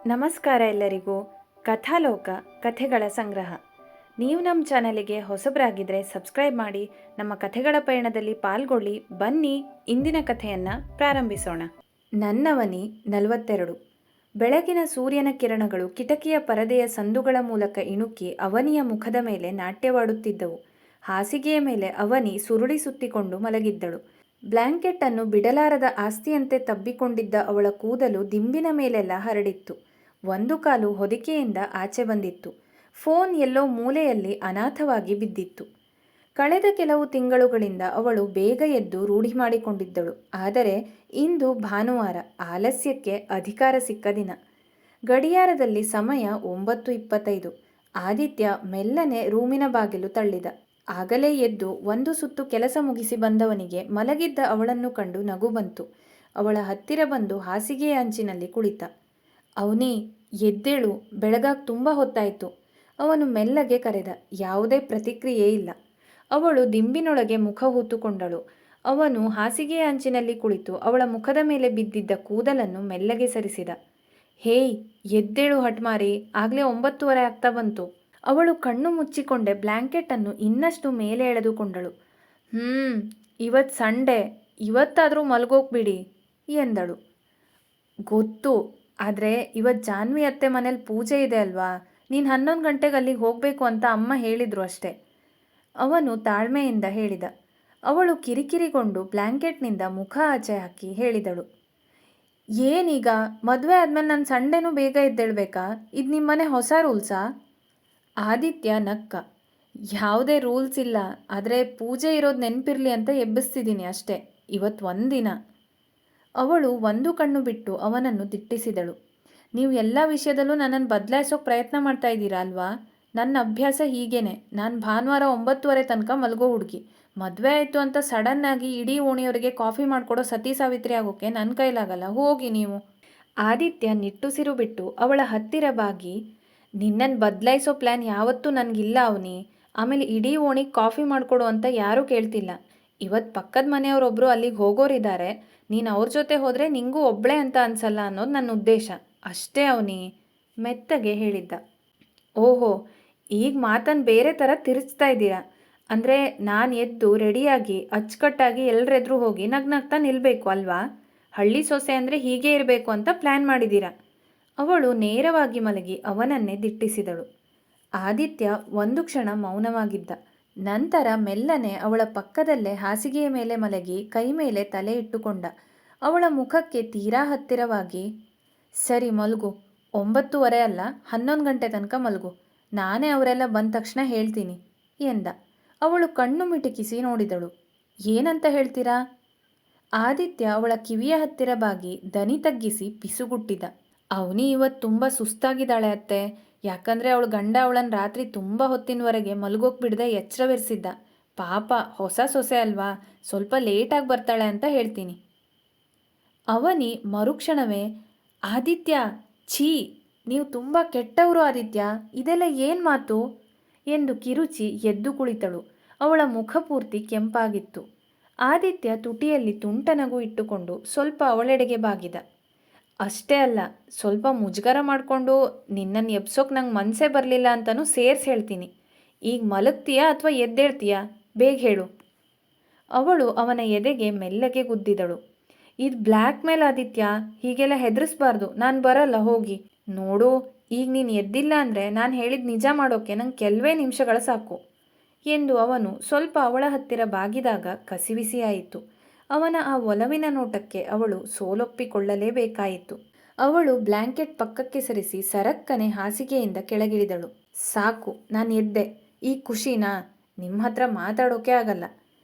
ನಮಸ್ಕಾರ ಎಲ್ಲರಿಗೂ. ಕಥಾಲೋಕ ಕಥೆಗಳ ಸಂಗ್ರಹ. ನೀವು ನಮ್ಮ ಚಾನಲಿಗೆ ಹೊಸಬರಾಗಿದ್ದರೆ ಸಬ್ಸ್ಕ್ರೈಬ್ ಮಾಡಿ, ನಮ್ಮ ಕಥೆಗಳ ಪಯಣದಲ್ಲಿ ಪಾಲ್ಗೊಳ್ಳಿ. ಬನ್ನಿ ಇಂದಿನ ಕಥೆಯನ್ನು ಪ್ರಾರಂಭಿಸೋಣ. ನನ್ನವನಿ 42. ಬೆಳಗಿನ ಸೂರ್ಯನ ಕಿರಣಗಳು ಕಿಟಕಿಯ ಪರದೆಯ ಸಂದುಗಳ ಮೂಲಕ ಇಣುಕಿ ಅವನಿಯ ಮುಖದ ಮೇಲೆ ನಾಟ್ಯವಾಡುತ್ತಿದ್ದವು. ಹಾಸಿಗೆಯ ಮೇಲೆ ಅವನಿ ಸುರುಳಿ ಸುತ್ತಿಕೊಂಡು ಮಲಗಿದ್ದಳು. ಬ್ಲ್ಯಾಂಕೆಟ್ ಅನ್ನು ಬಿಡಲಾರದ ಆಸ್ತಿಯಂತೆ ತಬ್ಬಿಕೊಂಡಿದ್ದ ಅವಳ ಕೂದಲು ದಿಂಬಿನ ಮೇಲೆಲ್ಲ ಹರಡಿತ್ತು. ಒಂದು ಕಾಲು ಹೊದಿಕೆಯಿಂದ ಆಚೆ ಬಂದಿತ್ತು. ಫೋನ್ ಎಲ್ಲೋ ಮೂಲೆಯಲ್ಲಿ ಅನಾಥವಾಗಿ ಬಿದ್ದಿತ್ತು. ಕಳೆದ ಕೆಲವು ತಿಂಗಳುಗಳಿಂದ ಅವಳು ಬೇಗ ಎದ್ದು ರೂಢಿ ಮಾಡಿಕೊಂಡಿದ್ದಳು. ಆದರೆ ಇಂದು ಭಾನುವಾರ, ಆಲಸ್ಯಕ್ಕೆ ಅಧಿಕಾರ ಸಿಕ್ಕ ದಿನ. ಗಡಿಯಾರದಲ್ಲಿ ಸಮಯ 9:25. ಆದಿತ್ಯ ಮೆಲ್ಲನೆ ರೂಮಿನ ಬಾಗಿಲು ತಳ್ಳಿದ. ಆಗಲೇ ಎದ್ದು ಒಂದು ಸುತ್ತು ಕೆಲಸ ಮುಗಿಸಿ ಬಂದವನಿಗೆ ಮಲಗಿದ್ದ ಅವಳನ್ನು ಕಂಡು ನಗು ಬಂತು. ಅವಳ ಹತ್ತಿರ ಬಂದು ಹಾಸಿಗೆಯ ಅಂಚಿನಲ್ಲಿ ಕುಳಿತ. ಅವನಿ, ಎದ್ದೇಳು, ಬೆಳಗಾಗ್ ತುಂಬ ಹೊತ್ತಾಯಿತು. ಅವನು ಮೆಲ್ಲಗೆ ಕರೆದ. ಯಾವುದೇ ಪ್ರತಿಕ್ರಿಯೆ ಇಲ್ಲ. ಅವಳು ದಿಂಬಿನೊಳಗೆ ಮುಖ ಹೂತುಕೊಂಡಳು. ಅವನು ಹಾಸಿಗೆಯ ಅಂಚಿನಲ್ಲಿ ಕುಳಿತು ಅವಳ ಮುಖದ ಮೇಲೆ ಬಿದ್ದಿದ್ದ ಕೂದಲನ್ನು ಮೆಲ್ಲಗೆ ಸರಿಸಿದ. ಹೇಯ್, ಎದ್ದೇಳು ಹಟ್ಮಾರಿ, ಆಗಲೇ 9:30 ಆಗ್ತಾ ಬಂತು. ಅವಳು ಕಣ್ಣು ಮುಚ್ಚಿಕೊಂಡೆ ಬ್ಲ್ಯಾಂಕೆಟನ್ನು ಇನ್ನಷ್ಟು ಮೇಲೆ ಎಳೆದುಕೊಂಡಳು. ಇವತ್ತು ಸಂಡೇ, ಇವತ್ತಾದರೂ ಮಲ್ಗೋಗ್ಬಿಡಿ ಎಂದಳು. ಗೊತ್ತು, ಆದರೆ ಇವತ್ತು ಜಾನ್ವಿ ಅತ್ತೆ ಮನೇಲಿ ಪೂಜೆ ಇದೆ ಅಲ್ವಾ, ನೀನು 11 ಗಂಟೆಗೆ ಅಲ್ಲಿಗೆ ಹೋಗಬೇಕು ಅಂತ ಅಮ್ಮ ಹೇಳಿದರು ಅಷ್ಟೆ, ಅವನು ತಾಳ್ಮೆಯಿಂದ ಹೇಳಿದ. ಅವಳು ಕಿರಿಕಿರಿಗೊಂಡು ಬ್ಲ್ಯಾಂಕೆಟ್ನಿಂದ ಮುಖ ಆಚೆ ಹಾಕಿ ಹೇಳಿದಳು. ಏನೀಗ ಮದುವೆ ಆದಮೇಲೆ ನಾನು ಸಂಡೇನೂ ಬೇಗ ಎದ್ದೇಳಬೇಕಾ? ಇದು ನಿಮ್ಮನೆ ಹೊಸ ರೂಲ್ಸಾ? ಆದಿತ್ಯ ನಕ್ಕ. ಯಾವುದೇ ರೂಲ್ಸ್ ಇಲ್ಲ, ಆದರೆ ಪೂಜೆ ಇರೋದು ನೆನಪಿರಲಿ ಅಂತ ಎಬ್ಬಿಸ್ತಿದ್ದೀನಿ ಅಷ್ಟೇ, ಇವತ್ತು ಒಂದಿನ. ಅವಳು ಒಂದು ಕಣ್ಣು ಬಿಟ್ಟು ಅವನನ್ನು ದಿಟ್ಟಿಸಿದಳು. ನೀವು ಎಲ್ಲ ವಿಷಯದಲ್ಲೂ ನನ್ನನ್ನು ಬದಲಾಯಿಸೋಕೆ ಪ್ರಯತ್ನ ಮಾಡ್ತಾ ಇದ್ದೀರಾ ಅಲ್ವಾ? ನನ್ನ ಅಭ್ಯಾಸ ಹೀಗೇನೆ. ನಾನು ಭಾನುವಾರ 9:30 ತನಕ ಮಲಗೋ ಹುಡುಗಿ. ಮದುವೆ ಆಯಿತು ಅಂತ ಸಡನ್ನಾಗಿ ಇಡೀ ಓಣಿಯವರಿಗೆ ಕಾಫಿ ಮಾಡಿಕೊಡೋ ಸತಿ ಸಾವಿತ್ರಿ ಆಗೋಕ್ಕೆ ನನ್ನ ಕೈಲಾಗಲ್ಲ, ಹೋಗಿ ನೀವು. ಆದಿತ್ಯ ನಿಟ್ಟುಸಿರು ಬಿಟ್ಟು ಅವಳ ಹತ್ತಿರ ಬಾಗಿ, ನಿನ್ನನ್ನು ಬದಲಾಯಿಸೋ ಪ್ಲ್ಯಾನ್ ಯಾವತ್ತೂ ನನಗಿಲ್ಲ ಅವನಿ. ಆಮೇಲೆ ಇಡೀ ಓಣಿಗೆ ಕಾಫಿ ಮಾಡಿಕೊಡು ಅಂತ ಯಾರೂ ಕೇಳ್ತಿಲ್ಲ. ಇವತ್ತು ಪಕ್ಕದ ಮನೆಯವರೊಬ್ಬರು ಅಲ್ಲಿಗೆ ಹೋಗೋರಿದ್ದಾರೆ. ನೀನು ಅವ್ರ ಜೊತೆ ಹೋದರೆ ನಿಂಗೂ ಒಬ್ಬಳೇ ಅಂತ ಅನ್ಸಲ್ಲ ಅನ್ನೋದು ನನ್ನ ಉದ್ದೇಶ ಅಷ್ಟೇ ಅವನಿ, ಮೆತ್ತಗೆ ಹೇಳಿದ್ದ. ಓಹೋ, ಈಗ ಮಾತನ್ನು ಬೇರೆ ಥರ ತಿರುಚ್ತಾ ಇದ್ದೀರಾ. ಅಂದರೆ ನಾನು ಎದ್ದು ರೆಡಿಯಾಗಿ ಅಚ್ಚುಕಟ್ಟಾಗಿ ಎಲ್ಲರೆದ್ರೂ ಹೋಗಿ ನಗ್ನಗ್ತಾ ನಿಲ್ಲಬೇಕು ಅಲ್ವಾ? ಹಳ್ಳಿ ಸೊಸೆ ಅಂದರೆ ಹೀಗೆ ಇರಬೇಕು ಅಂತ ಪ್ಲ್ಯಾನ್ ಮಾಡಿದ್ದೀರಾ. ಅವಳು ನೇರವಾಗಿ ಮಲಗಿ ಅವನನ್ನೇ ದಿಟ್ಟಿಸಿದಳು. ಆದಿತ್ಯ ಒಂದು ಕ್ಷಣ ಮೌನವಾಗಿದ್ದ. ನಂತರ ಮೆಲ್ಲನೆ ಅವಳ ಪಕ್ಕದಲ್ಲೇ ಹಾಸಿಗೆಯ ಮೇಲೆ ಮಲಗಿ ಕೈ ಮೇಲೆ ತಲೆ ಇಟ್ಟುಕೊಂಡ. ಅವಳ ಮುಖಕ್ಕೆ ತೀರಾ ಹತ್ತಿರವಾಗಿ, ಸರಿ ಮಲಗು, 9:30 ಅಲ್ಲ 11 ಗಂಟೆ ತನಕ ಮಲಗು, ನಾನೇ ಅವರೆಲ್ಲ ಬಂದ ತಕ್ಷಣ ಹೇಳ್ತೀನಿ ಎಂದ. ಅವಳು ಕಣ್ಣು ಮಿಟುಕಿಸಿ ನೋಡಿದಳು. ಏನಂತ ಹೇಳ್ತೀರಾ? ಆದಿತ್ಯ ಅವಳ ಕಿವಿಯ ಹತ್ತಿರ ಬಾಗಿ ದನಿ ತಗ್ಗಿಸಿ ಪಿಸುಗುಟ್ಟಿದ. ಅವನಿ ಇವತ್ತು ತುಂಬ ಸುಸ್ತಾಗಿದ್ದಾಳೆ ಅತ್ತೆ. ಯಾಕಂದರೆ ಅವಳ ಗಂಡ ಅವಳನ್ನು ರಾತ್ರಿ ತುಂಬ ಹೊತ್ತಿನವರೆಗೆ ಮಲಗೋಕೆ ಬಿಡದೆ ಎಚ್ಚರವಿರಿಸಿದ್ದ. ಪಾಪ, ಹೊಸ ಸೊಸೆ ಅಲ್ವಾ, ಸ್ವಲ್ಪ ಲೇಟಾಗಿ ಬರ್ತಾಳೆ ಅಂತ ಹೇಳ್ತೀನಿ. ಅವನಿ ಮರುಕ್ಷಣವೇ, ಆದಿತ್ಯ, ಛೀ, ನೀವು ತುಂಬ ಕೆಟ್ಟವರು ಆದಿತ್ಯ, ಇದೆಲ್ಲ ಏನು ಮಾತು ಎಂದು ಕಿರುಚಿ ಎದ್ದು ಕುಳಿತಳು. ಅವಳ ಮುಖ ಪೂರ್ತಿ ಕೆಂಪಾಗಿತ್ತು. ಆದಿತ್ಯ ತುಟಿಯಲ್ಲಿ ತುಂಟ ನಗು ಇಟ್ಟುಕೊಂಡು ಸ್ವಲ್ಪ ಅವಳೆಡೆಗೆ ಬಾಗಿದ. ಅಷ್ಟೇ ಅಲ್ಲ, ಸ್ವಲ್ಪ ಮುಜುಗರ ಮಾಡಿಕೊಂಡು ನಿನ್ನನ್ನು ಎಬ್ಸೋಕೆ ನಂಗೆ ಮನಸ್ಸೇ ಬರಲಿಲ್ಲ ಅಂತಲೂ ಸೇರಿಸಿ ಹೇಳ್ತೀನಿ. ಈಗ ಮಲಗ್ತೀಯಾ ಅಥವಾ ಎದ್ದೇಳ್ತೀಯಾ? ಬೇಗ ಹೇಳು. ಅವಳು ಅವನ ಎದೆಗೆ ಮೆಲ್ಲಗೆ ಗುದ್ದಿದಳು. ಇದು ಬ್ಲ್ಯಾಕ್ ಮೇಲ್ ಆದಿತ್ಯ, ಹೀಗೆಲ್ಲ ಹೆದರಿಸ್ಬಾರ್ದು. ನಾನು ಬರಲ್ಲ, ಹೋಗಿ. ನೋಡು, ಈಗ ನೀನು ಎದ್ದಿಲ್ಲ ಅಂದರೆ ನಾನು ಹೇಳಿದ ನಿಜ ಮಾಡೋಕ್ಕೆ ನಂಗೆ ಕೆಲವೇ ನಿಮಿಷಗಳ ಸಾಕು ಎಂದು ಅವನು ಸ್ವಲ್ಪ ಅವಳ ಹತ್ತಿರ ಬಾಗಿದಾಗ ಕಸಿವಿಸಿಯಾಯಿತು. ಅವನ ಆ ಒಲವಿನ ನೋಟಕ್ಕೆ ಅವಳು ಸೋಲೊಪ್ಪಿಕೊಳ್ಳಲೇಬೇಕಾಯಿತು. ಅವಳು ಬ್ಲ್ಯಾಂಕೆಟ್ ಪಕ್ಕಕ್ಕೆ ಸರಿಸಿ ಸರಕ್ಕನೆ ಹಾಸಿಗೆಯಿಂದ ಕೆಳಗಿಳಿದಳು. ಸಾಕು, ನಾನು ಎದ್ದೆ. ಈ ಖುಷಿನಾ? ನಿಮ್ಮ ಹತ್ರ ಮಾತಾಡೋಕೆ ಆಗಲ್ಲ.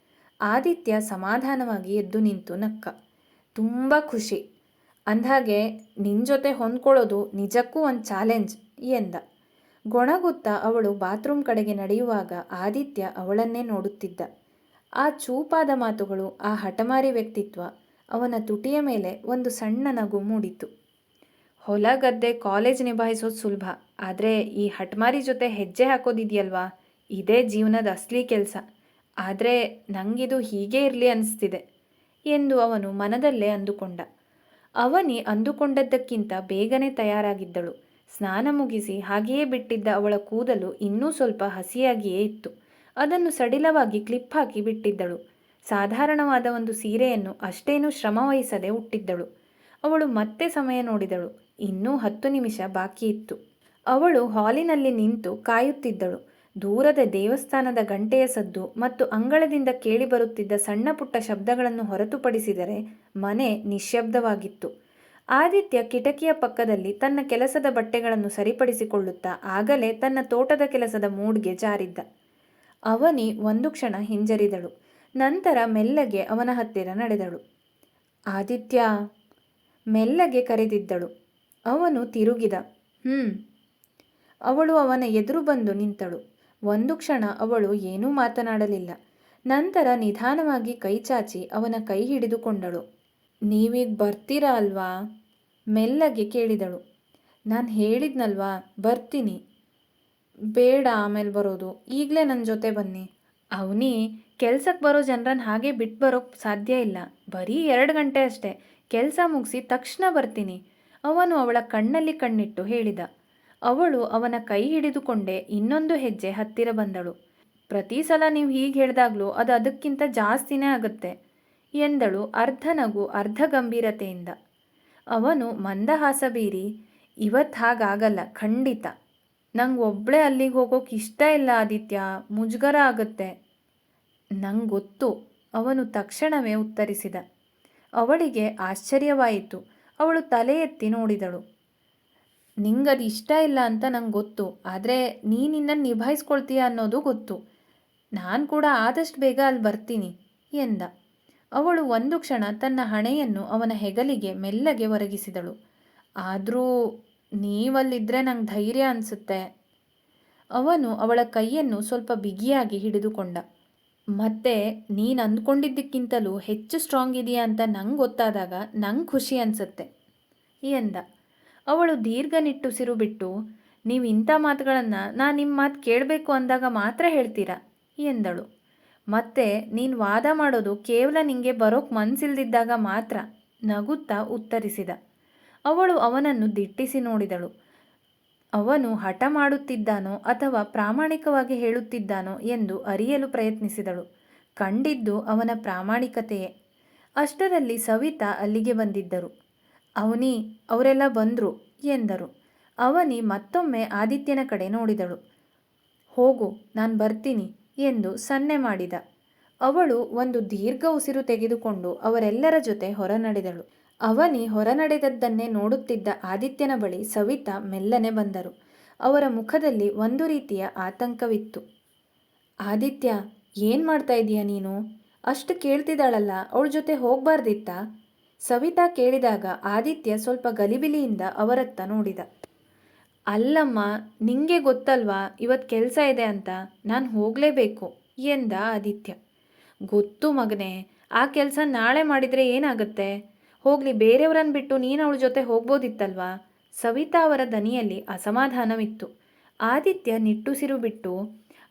ಆದಿತ್ಯ ಸಮಾಧಾನವಾಗಿ ಎದ್ದು ನಿಂತು ನಕ್ಕ. ತುಂಬ ಖುಷಿ. ಅಂದಹಾಗೆ ನಿನ್ನ ಜೊತೆ ಹೊಂದ್ಕೊಳ್ಳೋದು ನಿಜಕ್ಕೂ ಒಂದು ಚಾಲೆಂಜ್ ಎಂದ. ಗೊಣಗುತ್ತಾ ಅವಳು ಬಾತ್ರೂಮ್ ಕಡೆಗೆ ನಡೆಯುವಾಗ ಆದಿತ್ಯ ಅವಳನ್ನೇ ನೋಡುತ್ತಿದ್ದ. ಆ ಚೂಪಾದ ಮಾತುಗಳು, ಆ ಹಠಮಾರಿ ವ್ಯಕ್ತಿತ್ವ, ಅವನ ತುಟಿಯ ಮೇಲೆ ಒಂದು ಸಣ್ಣ ನಗು ಮೂಡಿತು. ಹೊಲ ಗದ್ದೆ ಕಾಲೇಜ್ ನಿಭಾಯಿಸೋದು ಸುಲಭ, ಆದರೆ ಈ ಹಠಮಾರಿ ಜೊತೆ ಹೆಜ್ಜೆ ಹಾಕೋದಿದೆಯಲ್ವಾ, ಇದೇ ಜೀವನದ ಅಸಲಿ ಕೆಲಸ. ಆದರೆ ನನಗಿದು ಹೀಗೇ ಇರಲಿ ಅನಿಸ್ತಿದೆ ಎಂದು ಅವನು ಮನದಲ್ಲೇ ಅಂದುಕೊಂಡ. ಅವನಿ ಅಂದುಕೊಂಡದ್ದಕ್ಕಿಂತ ಬೇಗನೆ ತಯಾರಾಗಿದ್ದಳು. ಸ್ನಾನ ಮುಗಿಸಿ ಹಾಗೆಯೇ ಬಿಟ್ಟಿದ್ದ ಅವಳ ಕೂದಲು ಇನ್ನೂ ಸ್ವಲ್ಪ ಹಸಿಯಾಗಿಯೇ ಇತ್ತು. ಅದನ್ನು ಸಡಿಲವಾಗಿ ಕ್ಲಿಪ್ ಹಾಕಿ ಬಿಟ್ಟಿದ್ದಳು. ಸಾಧಾರಣವಾದ ಒಂದು ಸೀರೆಯನ್ನು ಅಷ್ಟೇನೂ ಶ್ರಮವಹಿಸದೆ ಉಟ್ಟಿದ್ದಳು. ಅವಳು ಮತ್ತೆ ಸಮಯ ನೋಡಿದಳು. ಇನ್ನೂ 10 ನಿಮಿಷ ಬಾಕಿ ಇತ್ತು. ಅವಳು ಹಾಲಿನಲ್ಲಿ ನಿಂತು ಕಾಯುತ್ತಿದ್ದಳು. ದೂರದ ದೇವಸ್ಥಾನದ ಗಂಟೆಯ ಸದ್ದು ಮತ್ತು ಅಂಗಳದಿಂದ ಕೇಳಿಬರುತ್ತಿದ್ದ ಸಣ್ಣ ಪುಟ್ಟ ಶಬ್ದಗಳನ್ನು ಹೊರತುಪಡಿಸಿದರೆ ಮನೆ ನಿಶ್ಶಬ್ದವಾಗಿತ್ತು. ಆದಿತ್ಯ ಕಿಟಕಿಯ ಪಕ್ಕದಲ್ಲಿ ತನ್ನ ಕೆಲಸದ ಬಟ್ಟೆಗಳನ್ನು ಸರಿಪಡಿಸಿಕೊಳ್ಳುತ್ತಾ ಆಗಲೇ ತನ್ನ ತೋಟದ ಕೆಲಸದ ಮೂಡ್ಗೆ ಜಾರಿದ್ದ. ಅವನಿ ಒಂದು ಕ್ಷಣ ಹಿಂಜರಿದಳು. ನಂತರ ಮೆಲ್ಲಗೆ ಅವನ ಹತ್ತಿರ ನಡೆದಳು. ಆದಿತ್ಯ, ಮೆಲ್ಲಗೆ ಕರೆದಿದ್ದಳು. ಅವನು ತಿರುಗಿದ. ಅವಳು ಅವನ ಎದುರು ಬಂದು ನಿಂತಳು. ಒಂದು ಕ್ಷಣ ಅವಳು ಏನೂ ಮಾತನಾಡಲಿಲ್ಲ. ನಂತರ ನಿಧಾನವಾಗಿ ಕೈಚಾಚಿ ಅವನ ಕೈ ಹಿಡಿದುಕೊಂಡಳು. ನೀವೀಗ ಬರ್ತೀರಾ ಅಲ್ವಾ? ಮೆಲ್ಲಗೆ ಕೇಳಿದಳು. ನಾನು ಹೇಳಿದ್ನಲ್ವಾ ಬರ್ತೀನಿ. ಬೇಡ ಆಮೇಲೆ ಬರೋದು, ಈಗಲೇ ನನ್ನ ಜೊತೆ ಬನ್ನಿ. ಅವನಿ, ಕೆಲ್ಸಕ್ಕೆ ಬರೋ ಜನರನ್ನು ಹಾಗೆ ಬಿಟ್ಟು ಬರೋಕ್ಕೆ ಸಾಧ್ಯ ಇಲ್ಲ. ಬರೀ 2 ಗಂಟೆ ಅಷ್ಟೇ. ಕೆಲಸ ಮುಗಿಸಿ ತಕ್ಷಣ ಬರ್ತೀನಿ. ಅವನು ಅವಳ ಕಣ್ಣಲ್ಲಿ ಕಣ್ಣಿಟ್ಟು ಹೇಳಿದ. ಅವಳು ಅವನ ಕೈ ಹಿಡಿದುಕೊಂಡೇ ಇನ್ನೊಂದು ಹೆಜ್ಜೆ ಹತ್ತಿರ ಬಂದಳು. ಪ್ರತಿ ಸಲ ನೀವು ಹೀಗೆ ಹೇಳಿದಾಗಲೂ ಅದು ಅದಕ್ಕಿಂತ ಜಾಸ್ತಿನೇ ಆಗುತ್ತೆ ಎಂದಳು, ಅರ್ಧ ನಗು ಅರ್ಧ ಗಂಭೀರತೆಯಿಂದ. ಅವನು ಮಂದಹಾಸ ಬೀರಿ, ಇವತ್ತು ಹಾಗಾಗಲ್ಲ ಖಂಡಿತ. ನಂಗೆ ಒಬ್ಬಳೇ ಅಲ್ಲಿಗೆ ಹೋಗೋಕೆ ಇಷ್ಟ ಇಲ್ಲ ಆದಿತ್ಯ, ಮುಜುಗರ ಆಗುತ್ತೆ. ನಂಗೆ ಗೊತ್ತು, ಅವನು ತಕ್ಷಣವೇ ಉತ್ತರಿಸಿದ. ಅವಳಿಗೆ ಆಶ್ಚರ್ಯವಾಯಿತು. ಅವಳು ತಲೆ ಎತ್ತಿ ನೋಡಿದಳು. ನಿಂಗದು ಇಷ್ಟ ಇಲ್ಲ ಅಂತ ನಂಗೆ ಗೊತ್ತು, ಆದರೆ ನೀನಿನ್ನ ನಿಭಾಯಿಸ್ಕೊಳ್ತೀಯ ಅನ್ನೋದು ಗೊತ್ತು. ನಾನು ಕೂಡ ಆದಷ್ಟು ಬೇಗ ಅಲ್ಲಿ ಬರ್ತೀನಿ ಎಂದ. ಅವಳು ಒಂದು ಕ್ಷಣ ತನ್ನ ಹಣೆಯನ್ನು ಅವನ ಹೆಗಲಿಗೆ ಮೆಲ್ಲಗೆ ಒರಗಿಸಿದಳು. ಆದರೂ ನೀವಲ್ಲಿದ್ದರೆ ನಂಗೆ ಧೈರ್ಯ ಅನಿಸುತ್ತೆ. ಅವನು ಅವಳ ಕೈಯನ್ನು ಸ್ವಲ್ಪ ಬಿಗಿಯಾಗಿ ಹಿಡಿದುಕೊಂಡ. ಮತ್ತೆ ನೀನು ಅಂದ್ಕೊಂಡಿದ್ದಕ್ಕಿಂತಲೂ ಹೆಚ್ಚು ಸ್ಟ್ರಾಂಗ್ ಇದೆಯಾ ಅಂತ ನಂಗೆ ಗೊತ್ತಾದಾಗ ನಂಗೆ ಖುಷಿ ಅನಿಸುತ್ತೆ ಎಂದ. ಅವಳು ದೀರ್ಘ ನಿಟ್ಟುಸಿರು ಬಿಟ್ಟು, ನೀವು ಇಂಥ ಮಾತುಗಳನ್ನು ನಾನು ನಿಮ್ಮ ಮಾತು ಕೇಳಬೇಕು ಅಂದಾಗ ಮಾತ್ರ ಹೇಳ್ತೀರಾ ಎಂದಳು. ಮತ್ತೆ ನೀನು ವಾದ ಮಾಡೋದು ಕೇವಲ ನಿಂಗೆ ಬರೋಕ್ಕೆ ಮನಸ್ಸಿಲ್ದಿದ್ದಾಗ ಮಾತ್ರ ನಗುತ್ತಾ ಉತ್ತರಿಸಿದ. ಅವಳು ಅವನನ್ನು ದಿಟ್ಟಿಸಿ ನೋಡಿದಳು. ಅವನು ಹಠ ಮಾಡುತ್ತಿದ್ದಾನೋ ಅಥವಾ ಪ್ರಾಮಾಣಿಕವಾಗಿ ಹೇಳುತ್ತಿದ್ದಾನೋ ಎಂದು ಅರಿಯಲು ಪ್ರಯತ್ನಿಸಿದಳು. ಕಂಡಿದ್ದು ಅವನ ಪ್ರಾಮಾಣಿಕತೆಯೇ. ಅಷ್ಟರಲ್ಲಿ ಸವಿತಾ ಅಲ್ಲಿಗೆ ಬಂದಿದ್ದರು. ಅವನಿ, ಅವರೆಲ್ಲ ಬಂದರು ಎಂದರು. ಅವನಿ ಮತ್ತೊಮ್ಮೆ ಆದಿತ್ಯನ ಕಡೆ ನೋಡಿದಳು. ಹೋಗು, ನಾನು ಬರ್ತೀನಿ ಎಂದು ಸನ್ನೆ ಮಾಡಿದ. ಅವಳು ಒಂದು ದೀರ್ಘ ಉಸಿರು ತೆಗೆದುಕೊಂಡು ಅವರೆಲ್ಲರ ಜೊತೆ ಹೊರ ನಡೆದಳು. ಅವನಿ ಹೊರ ನಡೆದದ್ದನ್ನೇ ನೋಡುತ್ತಿದ್ದ ಆದಿತ್ಯನ ಬಳಿ ಸವಿತಾ ಮೆಲ್ಲನೆ ಬಂದರು. ಅವರ ಮುಖದಲ್ಲಿ ಒಂದು ರೀತಿಯ ಆತಂಕವಿತ್ತು. ಆದಿತ್ಯ, ಏನು ಮಾಡ್ತಾ ಇದೀಯ ನೀನು? ಅಷ್ಟು ಕೇಳ್ತಿದ್ದಾಳಲ್ಲ, ಅವಳ ಜೊತೆ ಹೋಗಬಾರ್ದಿತ್ತಾ? ಸವಿತಾ ಕೇಳಿದಾಗ ಆದಿತ್ಯ ಸ್ವಲ್ಪ ಗಲಿಬಿಲಿಯಿಂದ ಅವರತ್ತ ನೋಡಿದ. ಅಲ್ಲಮ್ಮ, ನಿಂಗೆ ಗೊತ್ತಲ್ವಾ ಇವತ್ತು ಕೆಲಸ ಇದೆ ಅಂತ, ನಾನು ಹೋಗಲೇಬೇಕು ಎಂದ ಆದಿತ್ಯ. ಗೊತ್ತು ಮಗನೇ, ಆ ಕೆಲಸ ನಾಳೆ ಮಾಡಿದರೆ ಏನಾಗುತ್ತೆ? ಹೋಗಲಿ, ಬೇರೆಯವರನ್ನು ಬಿಟ್ಟು ನೀನು ಅವಳ ಜೊತೆ ಹೋಗ್ಬೋದಿತ್ತಲ್ವಾ? ಸವಿತಾ ಅವರ ದನಿಯಲ್ಲಿ ಅಸಮಾಧಾನವಿತ್ತು. ಆದಿತ್ಯ ನಿಟ್ಟುಸಿರು ಬಿಟ್ಟು,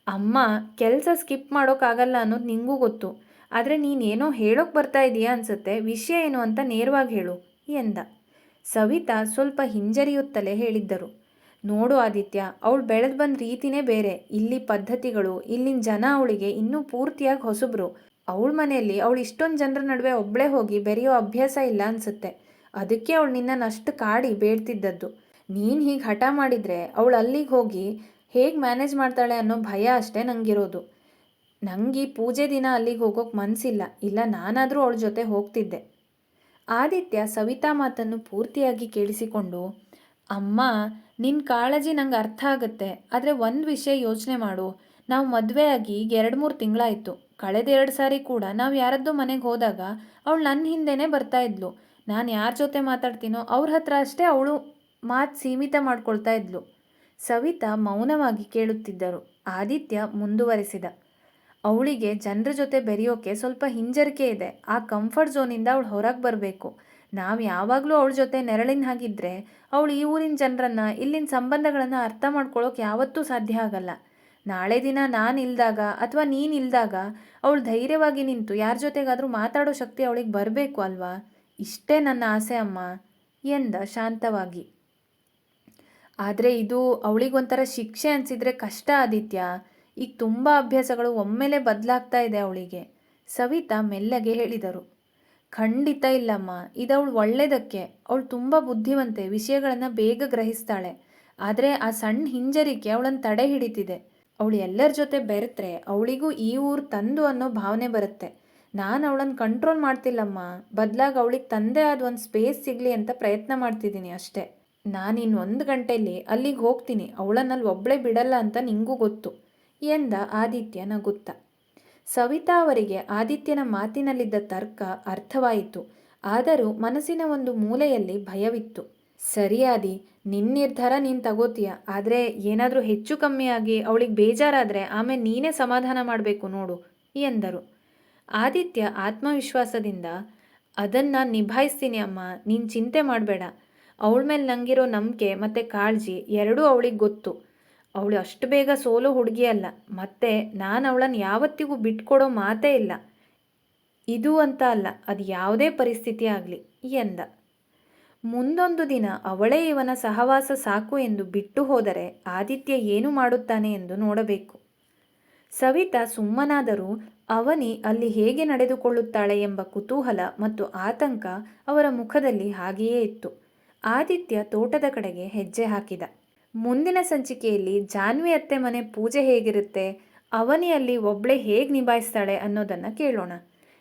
ಅಮ್ಮ, ಕೆಲಸ ಸ್ಕಿಪ್ ಮಾಡೋಕ್ಕಾಗಲ್ಲ ಅನ್ನೋದು ನಿಂಗೂ ಗೊತ್ತು. ಆದರೆ ನೀನೇನೋ ಹೇಳೋಕೆ ಬರ್ತಾ ಇದೀಯಾ ಅನ್ಸುತ್ತೆ. ವಿಷಯ ಏನು ಅಂತ ನೇರವಾಗಿ ಹೇಳು ಎಂದ. ಸವಿತಾ ಸ್ವಲ್ಪ ಹಿಂಜರಿಯುತ್ತಲೇ ಹೇಳಿದ್ದರು. ನೋಡು ಆದಿತ್ಯ, ಅವಳು ಬೆಳೆದು ಬಂದ ರೀತಿನೇ ಬೇರೆ. ಇಲ್ಲಿ ಪದ್ಧತಿಗಳು, ಇಲ್ಲಿನ ಜನ ಅವಳಿಗೆ ಇನ್ನೂ ಪೂರ್ತಿಯಾಗಿ ಹೊಸಬ್ರು. ಅವಳ ಮನೆಯಲ್ಲಿ ಅವಳು ಇಷ್ಟೊಂದು ಜನರ ನಡುವೆ ಒಬ್ಬಳೇ ಹೋಗಿ ಬೆರೆಯೋ ಅಭ್ಯಾಸ ಇಲ್ಲ ಅನಿಸುತ್ತೆ. ಅದಕ್ಕೆ ಅವಳು ನಿನ್ನನ್ನು ಅಷ್ಟು ಕಾಡಿ ಬೇಡ್ತಿದ್ದದ್ದು. ನೀನು ಹೀಗೆ ಹಠ ಮಾಡಿದರೆ ಅವಳು ಅಲ್ಲಿಗೆ ಹೋಗಿ ಹೇಗೆ ಮ್ಯಾನೇಜ್ ಮಾಡ್ತಾಳೆ ಅನ್ನೋ ಭಯ ಅಷ್ಟೇ ನನಗಿರೋದು. ನನಗೆ ಈ ಪೂಜೆ ದಿನ ಅಲ್ಲಿಗೆ ಹೋಗೋಕೆ ಮನಸ್ಸಿಲ್ಲ. ಇಲ್ಲ ನಾನಾದರೂ ಅವಳ ಜೊತೆ ಹೋಗ್ತಿದ್ದೆ. ಆದಿತ್ಯ ಸವಿತಾ ಮಾತನ್ನು ಪೂರ್ತಿಯಾಗಿ ಕೇಳಿಸಿಕೊಂಡು, ಅಮ್ಮ, ನಿನ್ನ ಕಾಳಜಿ ನಂಗೆ ಅರ್ಥ ಆಗುತ್ತೆ. ಆದರೆ ಒಂದು ವಿಷಯ ಯೋಚನೆ ಮಾಡು. ನಾವು ಮದುವೆ ಆಗಿ ಈಗ 2-3 ತಿಂಗಳಾಯಿತು. ಕಳೆದ 2 ಸಾರಿ ಕೂಡ ನಾವು ಯಾರದ್ದೋ ಮನೆಗೆ ಹೋದಾಗ ಅವಳು ನನ್ನ ಹಿಂದೆನೇ ಬರ್ತಾ ಇದ್ಲು. ನಾನು ಯಾರ ಜೊತೆ ಮಾತಾಡ್ತೀನೋ ಅವ್ರ ಹತ್ರ ಅಷ್ಟೇ ಅವಳು ಮಾತು ಸೀಮಿತ ಮಾಡ್ಕೊಳ್ತಾ ಇದ್ಲು. ಸವಿತಾ ಮೌನವಾಗಿ ಕೇಳುತ್ತಿದ್ದರು. ಆದಿತ್ಯ ಮುಂದುವರೆಸಿದ. ಅವಳಿಗೆ ಜನರ ಜೊತೆ ಬೆರೆಯೋಕೆ ಸ್ವಲ್ಪ ಹಿಂಜರಿಕೆ ಇದೆ. ಆ ಕಂಫರ್ಟ್ ಝೋನಿಂದ ಅವಳು ಹೊರಗೆ ಬರಬೇಕು. ನಾವು ಯಾವಾಗಲೂ ಅವಳ ಜೊತೆ ನೆರಳಿನ ಹಾಗಿದ್ದರೆ ಅವಳು ಈ ಊರಿನ ಜನರನ್ನು, ಇಲ್ಲಿನ ಸಂಬಂಧಗಳನ್ನು ಅರ್ಥ ಮಾಡ್ಕೊಳ್ಳೋಕೆ ಯಾವತ್ತೂ ಸಾಧ್ಯ ಆಗಲ್ಲ. ನಾಳೆ ದಿನ ನಾನು ಇಲ್ದಾಗ ಅಥವಾ ನೀನು ಇಲ್ದಾಗ ಅವಳು ಧೈರ್ಯವಾಗಿ ನಿಂತು ಯಾರ ಜೊತೆಗಾದರೂ ಮಾತಾಡೋ ಶಕ್ತಿ ಅವಳಿಗೆ ಬರಬೇಕು ಅಲ್ವಾ ಇಷ್ಟೇ ನನ್ನ ಆಸೆ ಅಮ್ಮ ಎಂದ ಶಾಂತವಾಗಿ. ಆದರೆ ಇದು ಅವಳಿಗೊಂಥರ ಶಿಕ್ಷೆ ಅನಿಸಿದರೆ ಕಷ್ಟ ಆದಿತ್ಯ. ಈಗ ತುಂಬ ಅಭ್ಯಾಸಗಳು ಒಮ್ಮೆಲೇ ಬದಲಾಗ್ತಾ ಇದೆ ಅವಳಿಗೆ, ಸವಿತಾ ಮೆಲ್ಲಗೆ ಹೇಳಿದರು. ಖಂಡಿತ ಇಲ್ಲಮ್ಮ, ಇದವಳು ಒಳ್ಳೆಯದಕ್ಕೆ. ಅವಳು ತುಂಬ ಬುದ್ಧಿವಂತೆ, ವಿಷಯಗಳನ್ನು ಬೇಗ ಗ್ರಹಿಸ್ತಾಳೆ. ಆದರೆ ಆ ಸಣ್ಣ ಹಿಂಜರಿಕೆ ಅವಳನ್ನು ತಡೆ ಹಿಡಿತಿದೆ. ಅವಳು ಎಲ್ಲರ ಜೊತೆ ಬೆರೆತ್ರೆ ಅವಳಿಗೂ ಈ ಊರು ತಂದು ಅನ್ನೋ ಭಾವನೆ ಬರುತ್ತೆ. ನಾನು ಅವಳನ್ನು ಕಂಟ್ರೋಲ್ ಮಾಡ್ತಿಲ್ಲಮ್ಮ, ಬದಲಾಗಿ ಅವಳಿಗೆ ತಂದೆ ಆದ ಒಂದು ಸ್ಪೇಸ್ ಸಿಗಲಿ ಅಂತ ಪ್ರಯತ್ನ ಮಾಡ್ತಿದ್ದೀನಿ ಅಷ್ಟೇ. ನಾನಿನ್ನು 1 ಗಂಟೆಯಲ್ಲಿ ಅಲ್ಲಿಗೆ ಹೋಗ್ತೀನಿ, ಅವಳನ್ನಲ್ಲಿ ಒಬ್ಬಳೇ ಬಿಡಲ್ಲ ಅಂತ ನಿಂಗೂ ಗೊತ್ತು ಎಂದ ಆದಿತ್ಯ ನಗುತ್ತಾ. ಸವಿತಾ ಅವರಿಗೆ ಆದಿತ್ಯನ ಮಾತಿನಲ್ಲಿದ್ದ ತರ್ಕ ಅರ್ಥವಾಯಿತು. ಆದರೂ ಮನಸ್ಸಿನ ಒಂದು ಮೂಲೆಯಲ್ಲಿ ಭಯವಿತ್ತು. ಸರಿಯಾದಿ, ನಿನ್ನ ನಿರ್ಧಾರ ನೀನು ತಗೋತೀಯ. ಆದರೆ ಏನಾದರೂ ಹೆಚ್ಚು ಕಮ್ಮಿಯಾಗಿ ಅವಳಿಗೆ ಬೇಜಾರಾದರೆ ಆಮೇಲೆ ನೀನೇ ಸಮಾಧಾನ ಮಾಡಬೇಕು ನೋಡು ಎಂದರು. ಆದಿತ್ಯ ಆತ್ಮವಿಶ್ವಾಸದಿಂದ, ಅದನ್ನು ನಿಭಾಯಿಸ್ತೀನಿ ಅಮ್ಮ, ನೀನು ಚಿಂತೆ ಮಾಡಬೇಡ. ಅವಳ ಮೇಲೆ ನನಗಿರೋ ನಂಬಿಕೆ ಮತ್ತು ಕಾಳಜಿ ಎರಡೂ ಅವಳಿಗೆ ಗೊತ್ತು. ಅವಳು ಅಷ್ಟು ಬೇಗ ಸೋಲೋ ಹುಡುಗಿ ಅಲ್ಲ. ಮತ್ತು ನಾನು ಅವಳನ್ನು ಯಾವತ್ತಿಗೂ ಬಿಟ್ಕೊಡೋ ಮಾತೇ ಇಲ್ಲ. ಇದು ಅಂತ ಅಲ್ಲ, ಅದು ಯಾವುದೇ ಪರಿಸ್ಥಿತಿ ಆಗಲಿ ಎಂದ. ಮುಂದೊಂದು ದಿನ ಅವಳೇ ಇವನ ಸಹವಾಸ ಸಾಕು ಎಂದು ಬಿಟ್ಟು ಹೋದರೆ ಆದಿತ್ಯ ಏನು ಮಾಡುತ್ತಾನೆ ಎಂದು ನೋಡಬೇಕು. ಸವಿತಾ ಸುಮ್ಮನಾದರೂ ಅವನಿ ಅಲ್ಲಿ ಹೇಗೆ ನಡೆದುಕೊಳ್ಳುತ್ತಾಳೆ ಎಂಬ ಕುತೂಹಲ ಮತ್ತು ಆತಂಕ ಅವರ ಮುಖದಲ್ಲಿ ಹಾಗೆಯೇ ಇತ್ತು. ಆದಿತ್ಯ ತೋಟದ ಕಡೆಗೆ ಹೆಜ್ಜೆ ಹಾಕಿದ. ಮುಂದಿನ ಸಂಚಿಕೆಯಲ್ಲಿ ಜಾನ್ವಿ ಅತ್ತೆ ಮನೆ ಪೂಜೆ ಹೇಗಿರುತ್ತೆ, ಅವನಿಯಲ್ಲಿ ಒಬ್ಬಳೇ ಹೇಗೆ ನಿಭಾಯಿಸ್ತಾಳೆ ಅನ್ನೋದನ್ನು ಕೇಳೋಣ.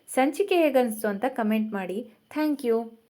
ಸಂಚಿಕೆ ಹೇಗನ್ನಿಸ್ತು ಅಂತ ಕಮೆಂಟ್ ಮಾಡಿ. Thank you.